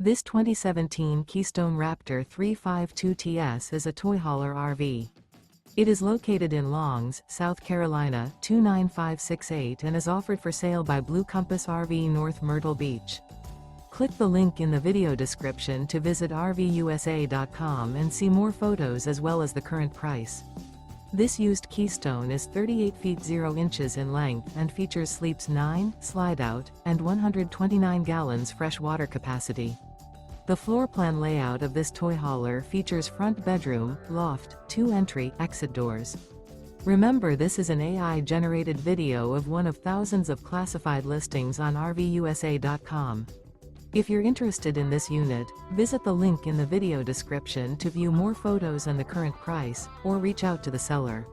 This 2017 Keystone Raptor 352TS is a toy hauler RV. It is located in Longs, South Carolina 29568 and is offered for sale by Blue Compass RV North Myrtle Beach. Click the link in the video description to visit RVUSA.com and see more photos as well as the current price. This used Keystone is 38 feet 0 inches in length and features sleeps 9, Slideout, and 129 gallons fresh water capacity. The floor plan layout of this toy hauler features front bedroom, loft, 2 entry, exit doors. Remember, this is an AI-generated video of one of thousands of classified listings on RVUSA.com. If you're interested in this unit, visit the link in the video description to view more photos and the current price, or reach out to the seller.